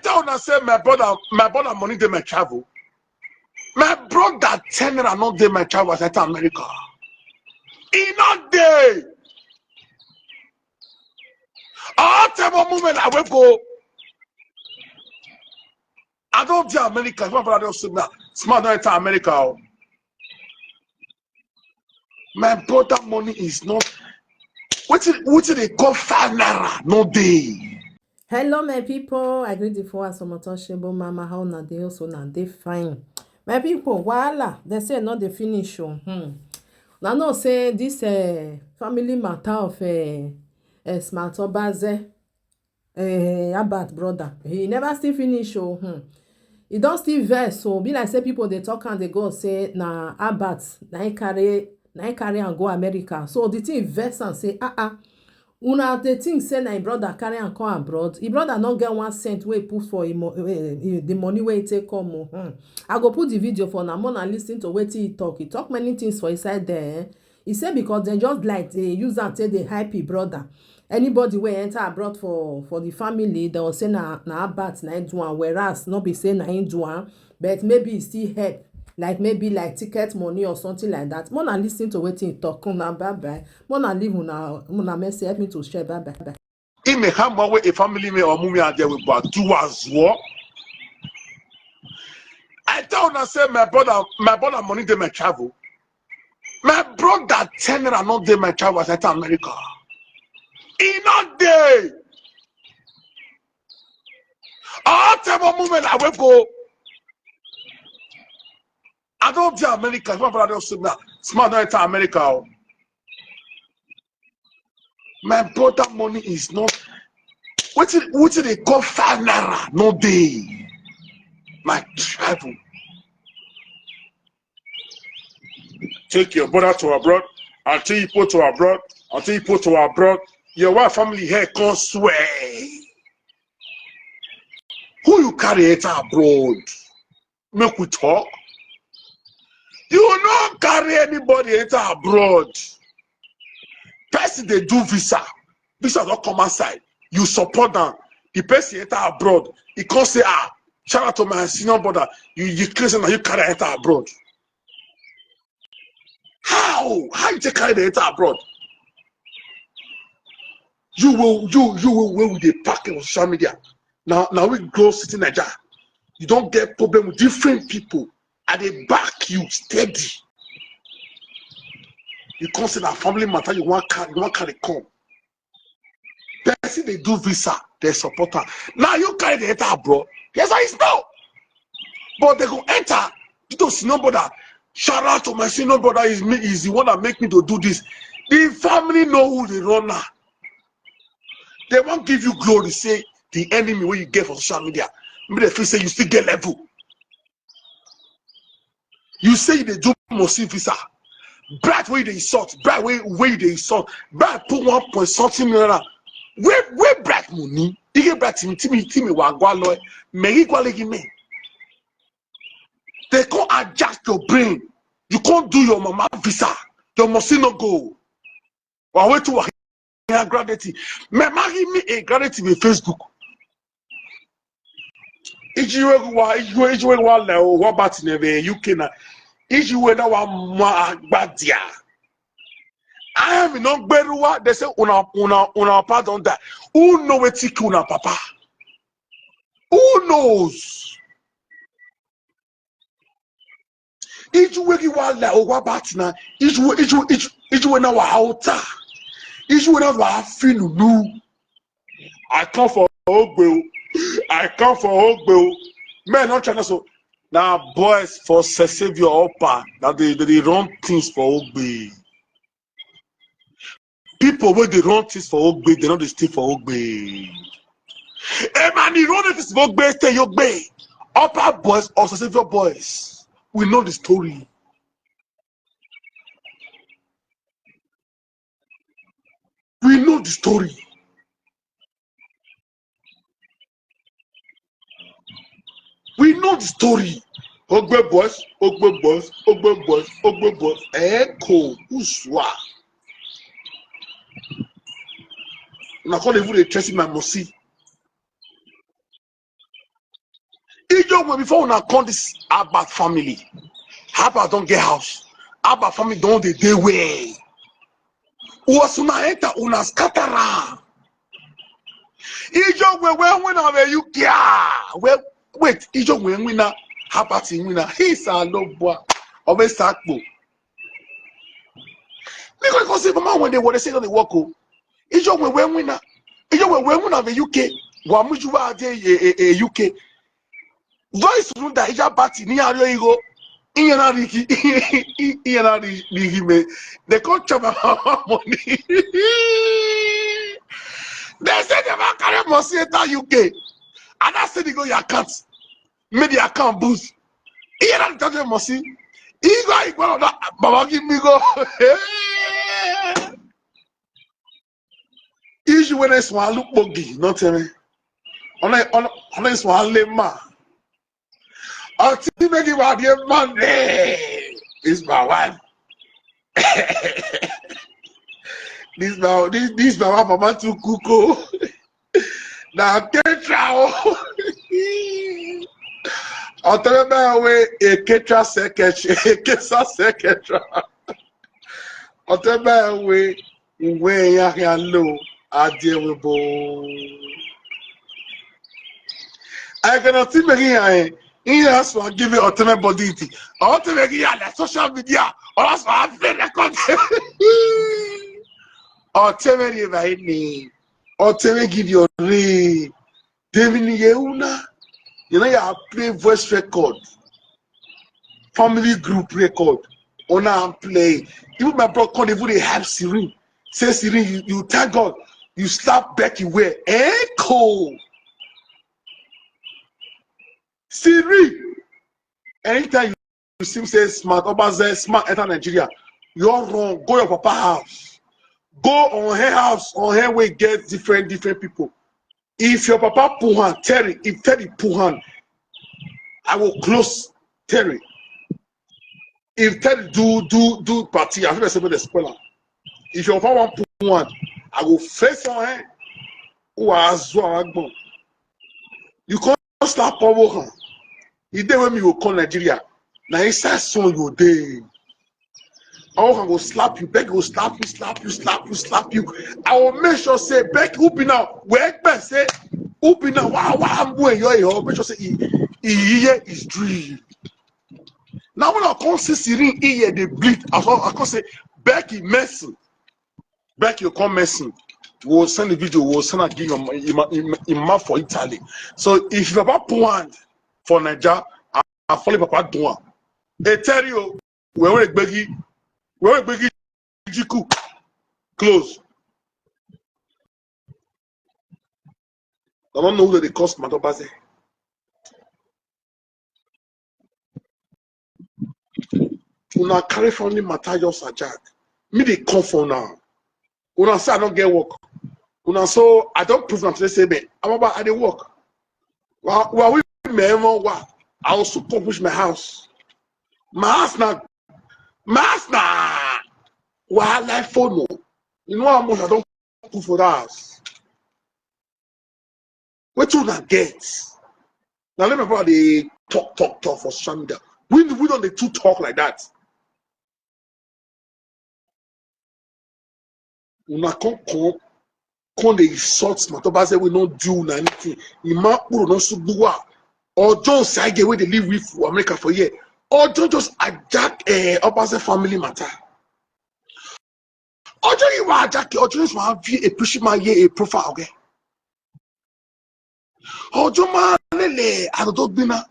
tell una say my brother money dey my travel. My brother 10 naira not dey my travel as I enter America. He not dey. All time of moment I will go. I don't do America. My brother don't say now. Smart don't enter America. My brother money is not. What they call 5 naira no day. Hello, my people. I greet you for some untouchable mama. How na dey also na dey fine. My people, voila. They say not the finish. Now no say this family matter of smart obaze Abat brother. He never still finish. He don't still vex. So be like say people they talk and they go say na Abat na he carry and go America. So the thing vex and say una dey think say na im brother carry am come abroad. Im brother no get 1 cent wey put for the money wey he take come. I go put the video for una more lis ten to wetin he talk. He talk many things for inside there. He say because dem just like dey use am take dey hype im brother. Anybody wey enter abroad for the family, they will say na Abat na im do am, whereas no be say na im do am, but maybe e still help. Like maybe like ticket money or something like that. More than listen to wetin he talk. Una bye bye. More than leave una message help me to share. Bye bye. In may have one way a family may or mummy and there with but do as well. I tell una say my brother money dey my travel. My brother 10 naira not dey my travel as I enter America. He not dey. All time of moment I will go. I don't do America. My brother don't say now. Smart don't enter America. My brother money is not. What they call 5 naira no day. My travel. Take your brother to abroad. Until you put to abroad. Until you put to abroad. Your wife family here can't swear. Who you carry enter abroad? Make we talk. You not carry anybody enter abroad. Person they do visa don't come outside. You support them. The person enter abroad. He can't say shout out to my senior brother. You crazy now you carry enter abroad. How you take carry the enter abroad? You will with the pack on social media. Now we grow city Nigeria. You don't get problem with different people. And they back you steady. You can't say that family matter, you want carry come. Person they do visa, they support her. Now you carry the enter abroad. Yes, I know. But they go enter. You don't see nobody. Shout out to my senior brother is the one that make me to do this. The family know who they run now. They won't give you glory, say the enemy where you get for social media. Maybe they feel say you still get level. You say they do Mosi visa. Bright way they insult. Bright way they insult. Bright put 1 point something naira. Where bright money? You get bright Timmy wagwa Meri gwalegi me. They can't adjust your brain. You can't do your mama visa. Your Mosi no go. Or wait to a graduate. Me marry me a graduate with Facebook. What about in the UK na? If you were one badia, I have no better. They say una pardon that. Who know what take una papa? Who knows? If you were what about na? If you were now outer. If you were now feel I come for Ogbe. I come for Ogbe. Men not trying to so. Now, boys for save your upper, that they run things for Ogbe. People where they run things for Ogbe, they don't steal for Ogbe. Hey man, you run things for Ogbe, stay Ogbe. Upper boys or save your boys. We know the story. We know the story. We know the story. Ogbe boys. Echo, Uswa. I'm not even trusting my Mosi. don't before una come this Abba family. Abba don't get house. Abba family don't the day way. Was una enter una scatera. Ijo when are you kia? Well, wait, Ijo when winner, Habati winner. He's a low boy. Always sakbo. Because if man when they want to say that they walk, Ijo when winner. Ijo when winner the UK. Wamujuwa de UK. Voice room that Ija party ni ario igo. Iyana riki me. They can't chop my money. They say they want carry money enter UK. And I said they go your account. Maybe the account boost. Iyana charge money. Igo that Baba give me go. Issue when I small look buggy, not tell me. On a small lema. Until make you out here Monday. This my wife. this my wife mama to kuko. Now Ketra. I'll tell you away a Ketra secretary, a Kesa secretary. I'll tell you away where you low. I deal with both. I cannot see me here. Yes, will give you ultimate body. Ultimate here, social media. Also, I feel the content. Ultimate give you ultimate give you a ring. David Yeuna. You know, you play voice record, family group record. On and play. Even my brother can't even help Siri. Say Siri, you thank God. You slap Becky where? Echo. Siri. Anytime you see say smart, Obaze smart enter Nigeria, you're wrong. Go your papa house. Go on her house, on her way get different people. If your papa Puhan, Terry, if Terry Puhan, I will close Terry. If Terry do party, I feel like the spoiler. If your papa want Puhan, I will face on her. You can't slap power. You day when you will call Nigeria. Now inside son you day. I will slap you, Becky will slap you. I will make sure say Becky who be now. Where say who be now? Wow, I'm going your make sure say he is dream. Now when I come see Siri here they bleed. I can say Becky messing. Becky you come messing. We'll send the video, we'll send a give him for Italy. So if you about point for Nigeria, I follow Papa Doan. They tell you where we begi jiku close. I don't know who they cost Madobaze. Una carry from the Matayos Ajak. Me they come for now. Una say I don't get work. Una so I don't prove to say me. I'm about I dey work. While we me I also accomplish my house. My house now. Wildlife phone. You know how much I don't put for that house. What you not get? Now let me about the talk for social media. We don't the two talk like that. Una come the insults Matoba we don't do anything. Ima uro no subuwa. Or John Sage where they live with for America for year. Or John just attack Obase family matter. Or John you attack or John have a push my year a profile okay. Or John man lele and dog bina.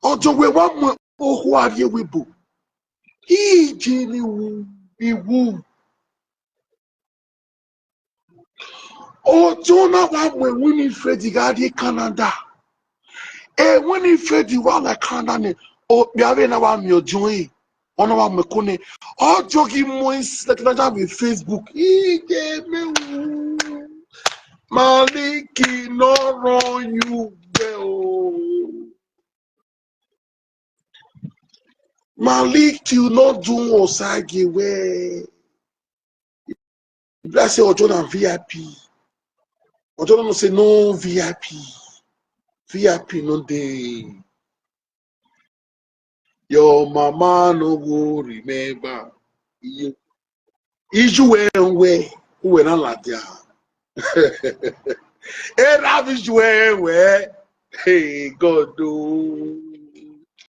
Or John we one more who are you we boo. He Jenny woo be woo. Oh, Jonah, when winning Freddy Gadi Canada. When he Freddy Walla Canada, oh, be having a one your joy. On our Mekone, oh, jogging moist like that with Facebook. He gave me Maliki, no wrong you well. Malik, you not do Osage way. Let's say, oh, Jonah VIP. Ojo no say no VIP. VIP no day. Your mama no go remember you. Iju we we na ladia. Hey, ravish we. Hey, God do.